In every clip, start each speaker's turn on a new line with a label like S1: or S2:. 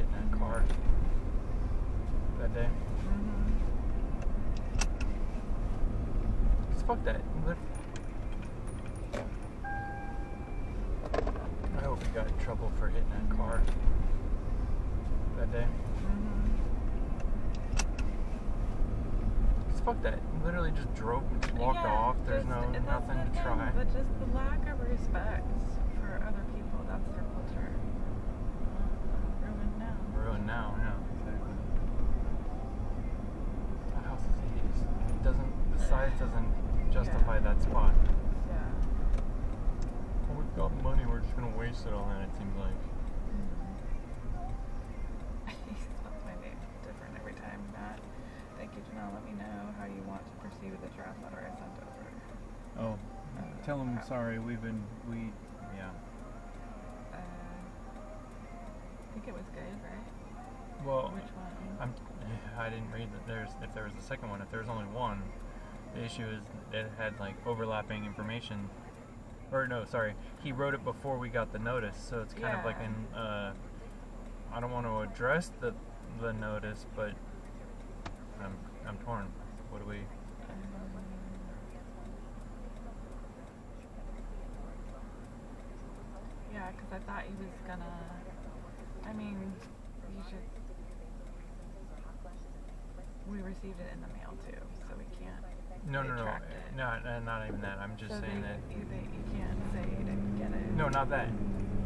S1: hitting that car that day. Just fuck that. I hope he got in trouble for hitting that car that day. Just fuck that. He literally just drove and just walked off. There's nothing to try.
S2: But just the lack of respect for other people, that's their culture. Ruined now.
S1: Ruined now, yeah, exactly. What house is he? It doesn't, the size doesn't justify that spot.
S2: Yeah.
S1: Well, we've got money, we're just gonna waste it all on it, seems like.
S2: He spells my name different every time. Matt, thank you, Janelle. Let me know how you want to proceed with the draft letter I sent over.
S1: Oh, tell him sorry, yeah.
S2: I think it was good, right?
S1: Well,
S2: which one?
S1: I didn't read that if there was a second one. If there's only one, the issue is it had like overlapping information. Or no, sorry, he wrote it before we got the notice, so it's kind of like in. I don't want to address the notice, but I'm torn. What do we?
S2: Yeah, because I thought he was gonna. I mean, you should. We received it in the mail too, so we can't.
S1: No, not even that. I'm just saying that
S2: you can't say you didn't get it.
S1: No, not that.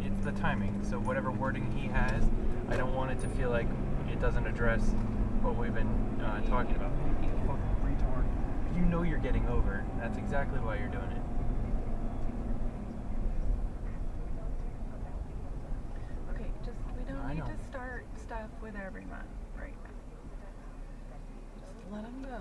S1: It's the timing. So whatever wording he has, I don't want it to feel like it doesn't address what we've been talking about. You fucking retard. You know you're getting over. That's exactly why you're doing it.
S2: Okay, we don't need to start stuff with every month right now. Just let them go.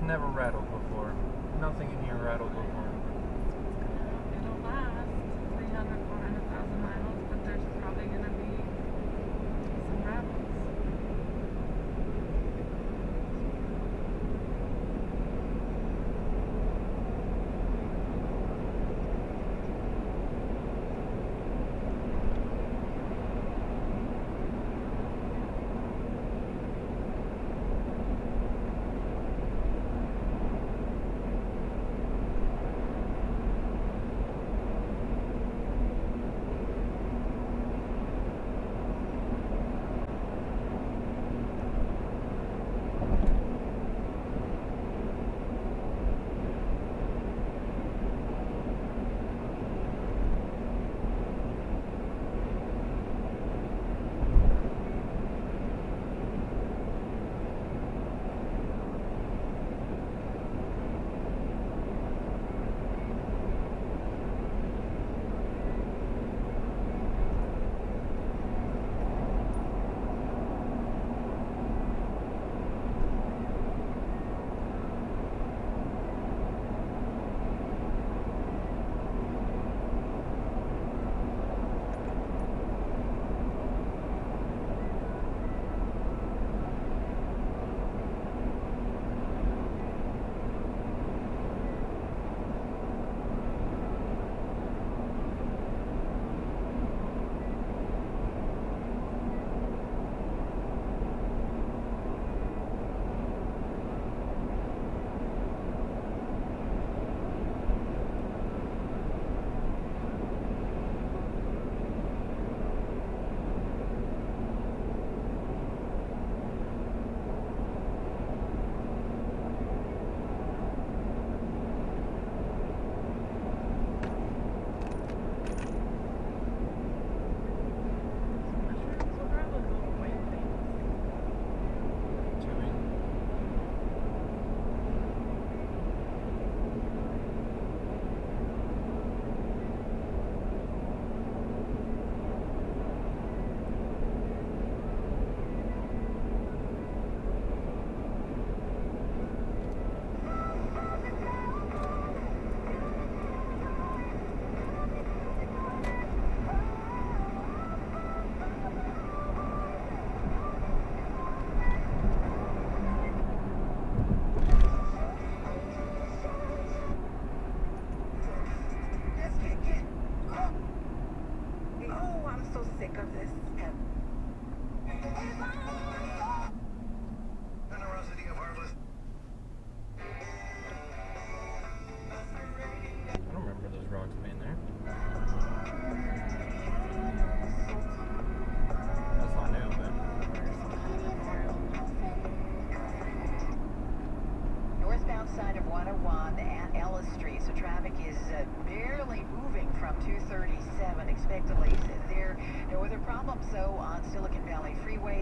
S1: Never rattled before. Nothing in here rattled before.
S2: It'll last 300, 400,000 miles, but there's probably going to be some rattles.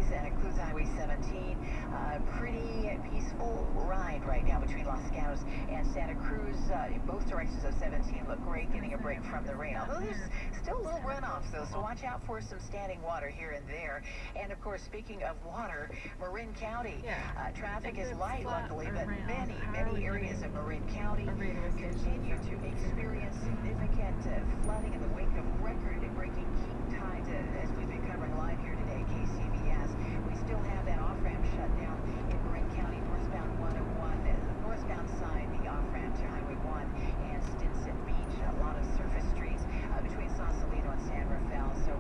S3: Santa Cruz Highway 17. Pretty peaceful ride right now between Los Gatos and Santa Cruz. Both directions of 17 look great, getting a break from the rain. Although there's still a little runoff, though, so watch out for some standing water here and there. And of course, speaking of water, Marin County, traffic is light, luckily, but many areas of Marin County continue to experience significant flooding in the wake of record-breaking heat tides. As we've been covering live here today, KCBS, we still have that off-ramp shut down in Marin County, northbound 101, northbound side, the off-ramp to Highway 1 and Stinson Beach. A lot of surface streets between Sausalito and San Rafael. So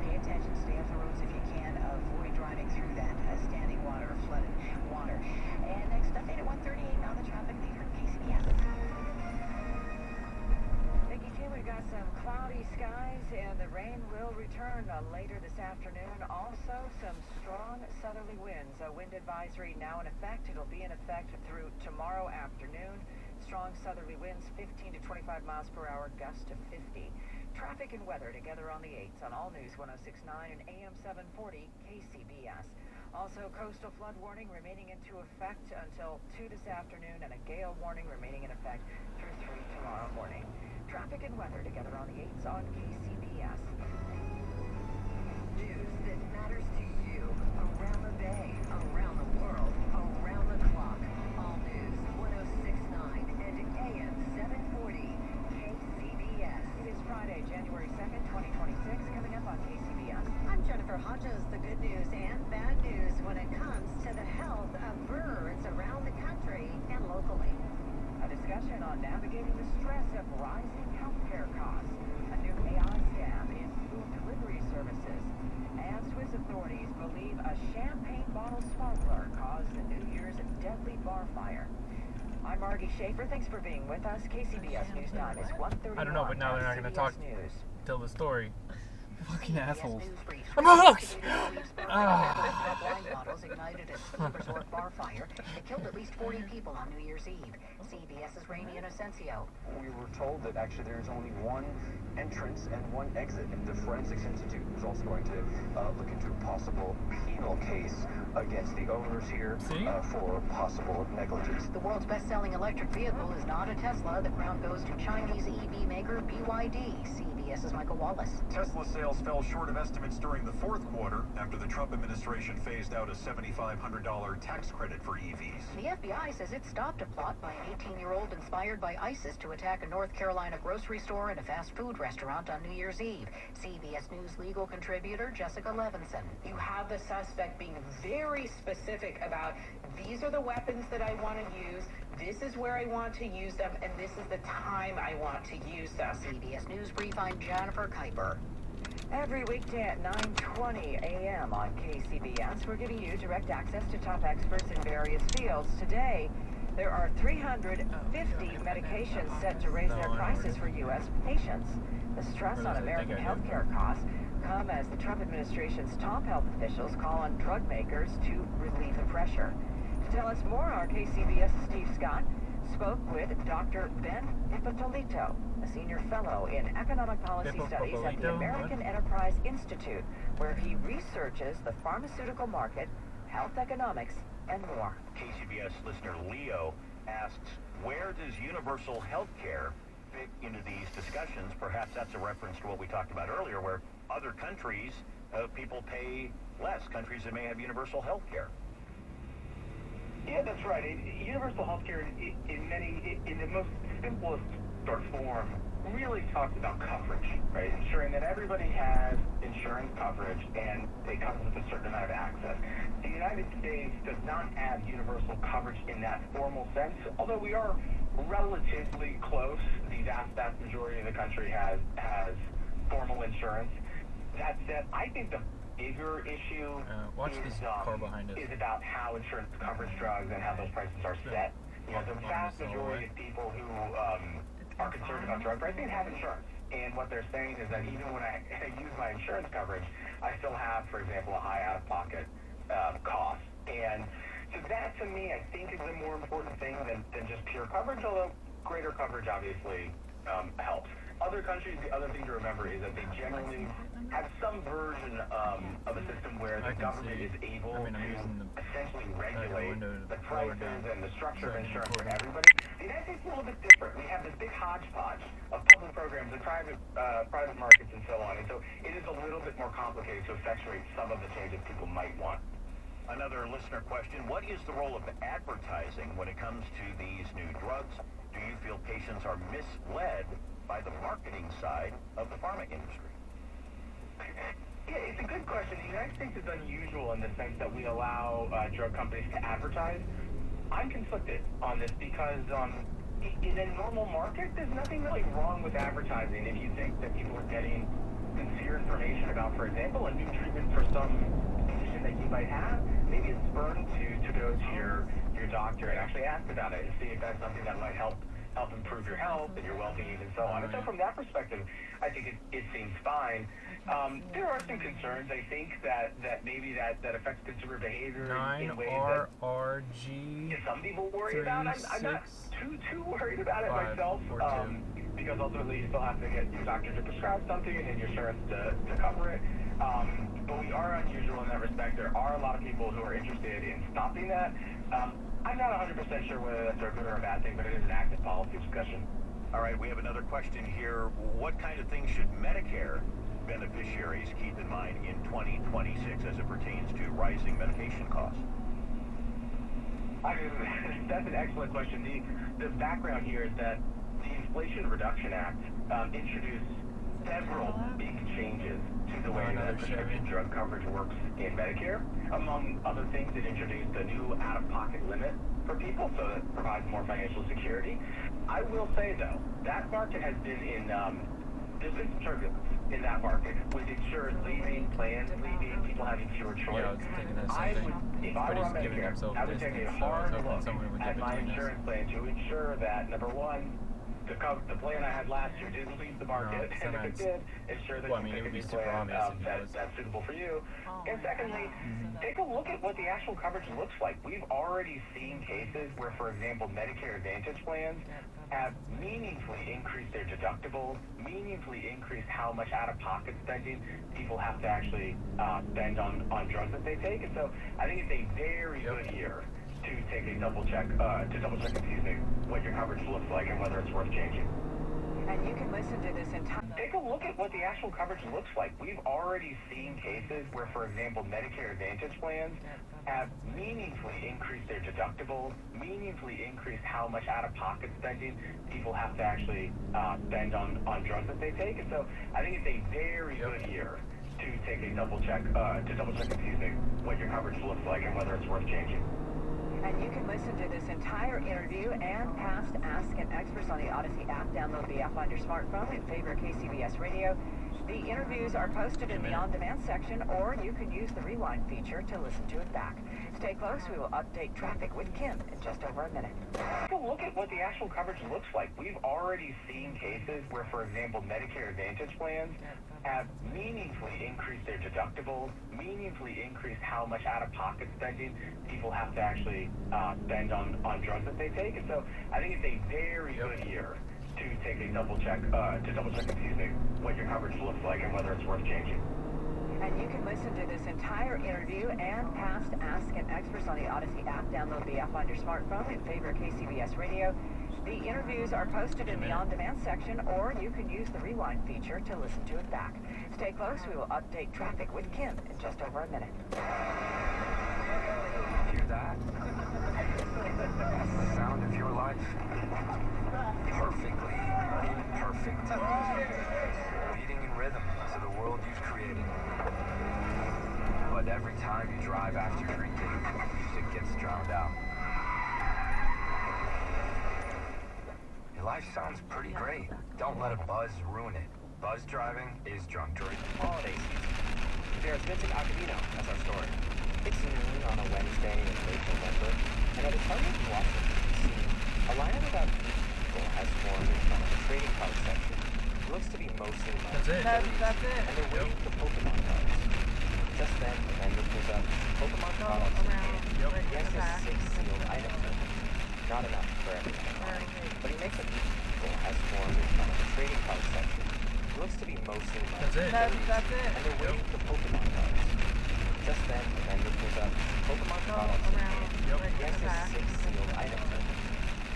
S3: pay attention, stay off the roads if you can. Avoid driving through that standing water or flooded water. And next update at 1:38 on the traffic leader, KCBS. Nikki T, we've got some cloudy skies and the rain will return later this afternoon. Also, some strong southerly winds. A wind advisory now in effect. It'll be in effect through tomorrow afternoon. Strong southerly winds, 15 to 25 miles per hour, gusts to 50. Traffic and weather together on the 8s on All News 106.9 and AM 740 KCBS. Also, coastal flood warning remaining into effect until 2 this afternoon and a gale warning remaining in effect through 3 tomorrow morning. Traffic and weather together on the 8s on KCBS. News that matters to you around the bay, around the world, around the clock. All News 106.9 and AM 740 KCBS. It is Friday, January 2nd, 2026. Coming up on KCBS.
S4: I'm Jennifer Hodges. The good news and bad news when it comes to the health of birds around the country and locally.
S3: A discussion on navigating the stress of rising healthcare costs. A new AI scam in food delivery services. And Swiss authorities believe a champagne bottle smuggler caused the New Year's deadly bar fire. I'm Margie Schaefer. Thanks for being with us. KCBS News Time is 1:31.
S1: I don't know, but now they're not going to talk.
S3: News.
S1: Tell the story. Fucking assholes.
S3: I'm
S1: hooked!
S3: Blind bottles ignited a ski resort bar fire. It killed at least 40 people on New Year's Eve. CBS's Raimi Inocencio.
S5: We were told that actually there's only one entrance and one exit. The Forensics Institute was also going to look into a possible penal case against the owners here for possible negligence.
S3: The world's best-selling electric vehicle is not a Tesla. The crown goes to Chinese EV maker BYD. CBS's Michael Wallace.
S6: Tesla sales fell short of estimates during the fourth quarter after the Trump administration phased out a $7,500 tax credit for EVs.
S3: The FBI says it stopped a plot by an 18-year-old inspired by ISIS to attack a North Carolina grocery store and a fast food restaurant on New Year's Eve. CBS News legal contributor Jessica Levinson.
S7: You have the suspect being very specific about these are the weapons that I want to use, this is where I want to use them, and this is the time I want to use them.
S3: CBS News Brief, I'm Jennifer Kuiper. Every weekday at 9:20 a.m. on KCBS, we're giving you direct access to top experts in various fields. Today, there are 350 medications set to raise their prices for U.S. patients. The stress on American healthcare costs come as the Trump administration's top health officials call on drug makers to relieve the pressure. To tell us more, our KCBS's Steve Scott spoke with Dr. Ben Ippolito, a senior fellow in economic policy studies at the American Enterprise Institute, where he researches the pharmaceutical market, health economics, and more.
S8: KCBS listener Leo asks, where does universal health care fit into these discussions? Perhaps that's a reference to what we talked about earlier, where other countries, people pay less, countries that may have universal health care.
S9: Yeah, that's right. Universal healthcare, in the most simplest sort of form, really talks about coverage, right? Ensuring that everybody has insurance coverage and it comes with a certain amount of access. The United States does not have universal coverage in that formal sense, although we are relatively close. The vast majority of the country has formal insurance. That said, I think the bigger issue is about how insurance covers drugs and how those prices are set. You know, the vast majority of people who are concerned about drug pricing have insurance. And what they're saying is that even when I use my insurance coverage, I still have, for example, a high out-of-pocket cost. And so that, to me, I think is a more important thing than just pure coverage, although greater coverage obviously helps. Other countries, the other thing to remember is that they generally have some version of a system where the government is able to essentially regulate the prices and the structure of insurance for everybody. The United States is a little bit different. We have this big hodgepodge of public programs and private markets and so on. And so it is a little bit more complicated to effectuate some of the changes people might want.
S8: Another listener question, what is the role of advertising when it comes to these new drugs? Do you feel patients are misled by the marketing side of the pharma industry?
S9: Yeah, it's a good question. The United States is unusual in the sense that we allow drug companies to advertise. I'm conflicted on this because in a normal market, there's nothing really wrong with advertising if you think that people are getting sincere information about, for example, a new treatment for some condition that you might have. Maybe it's spurned to go to your doctor and actually ask about it and see if that's something that might help improve your health and your well-being and so on. And so from that perspective, I think it seems fine. There are some concerns, I think, that maybe that affects consumer behavior in ways that some people worry about. I'm not too worried about it myself, because ultimately you still have to get your doctor to prescribe something and then your insurance to cover it. But we are unusual in that respect. There are a lot of people who are interested in stopping that. I'm not 100% sure whether that's a good or a bad thing, but it is an active policy discussion.
S8: All right, we have another question here. What kind of things should Medicare beneficiaries keep in mind in 2026 as it pertains to rising medication costs?
S9: That's an excellent question. The background here is that the Inflation Reduction Act introduced several big changes to the way that prescription drug coverage works in Medicare. Among other things, it introduced a new out-of-pocket limit for people, so that provides more financial security. I will say, though, that market has been there's been some turbulence in that market, with insurers leaving, plans leaving, people having fewer choice. If I were on Medicare, I would take a hard look at my insurance plan to ensure that, number one, the plan I had last year didn't leave the market, and if it did, ensure that you pick a new plan that's suitable for you. And secondly, take a look at what the actual coverage looks like. We've already seen cases where, for example, Medicare Advantage plans have meaningfully increased their deductibles, meaningfully increased how much out-of-pocket spending people have to actually spend on drugs that they take. And so I think it's a very good year to take a double check, what your coverage looks like and whether it's worth changing.
S3: And you can listen to this entire...
S9: Take a look at what the actual coverage looks like. We've already seen cases where, for example, Medicare Advantage plans have meaningfully increased their deductibles, meaningfully increased how much out-of-pocket spending people have to actually spend on drugs that they take. And so I think it's a very good year to take a double check, what your coverage looks like and whether it's worth changing.
S3: And you can listen to this entire interview and past Ask an Experts on the Odyssey app. Download the app on your smartphone and favorite KCBS radio. The interviews are posted in the on-demand section, or you can use the rewind feature to listen to it back. Stay close. We will update traffic with Kim in just over a minute.
S9: Take a look at what the actual coverage looks like. We've already seen cases where, for example, Medicare Advantage plans have meaningfully increased their deductibles, meaningfully increased how much out-of-pocket spending people have to actually spend on drugs that they take. And so I think it's a very good year to take a double check, what your coverage looks like and whether it's worth changing.
S3: And you can listen to this entire interview and past Ask an Experts on the Odyssey app. Download the app on your smartphone and favorite KCBS radio. The interviews are posted in the on-demand section, or you can use the rewind feature to listen to it back. Stay close. We will update traffic with Kim in just over a minute.
S10: Hear that? That's the sound of your life. Perfectly imperfect. Beating in rhythm to the world you've created. But every time you drive after drinking, shit gets drowned out. Your life sounds pretty great. Don't let a buzz ruin it. Buzz driving is drunk driving.
S11: Holiday season. There's Vincent Acavino as our story. It's noon on a Wednesday in late November, and at a Target in Washington, D.C., a line of about 80 people has formed in front of the trading card section. It looks to be mostly money.
S2: That's it.
S11: And they're waiting for Pokemon cards. Just then, the vendor pulls up Pokemon products and hands a 6 sealed item. Not enough for everyone. But he makes a people has formed a trading card section. It looks to be mostly
S1: That's it.
S2: That's it.
S11: and they're waiting for Pokemon cards. Just then, the vendor pulls up Pokemon
S2: Go
S11: products
S2: around,
S1: Yep.
S2: like,
S11: he has
S2: the
S11: just
S2: back.
S11: 6 sealed items.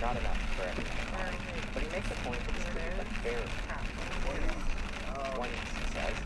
S11: Not enough for everyone. But he makes a point that this could be a fair.
S2: Crap.
S11: One, he says,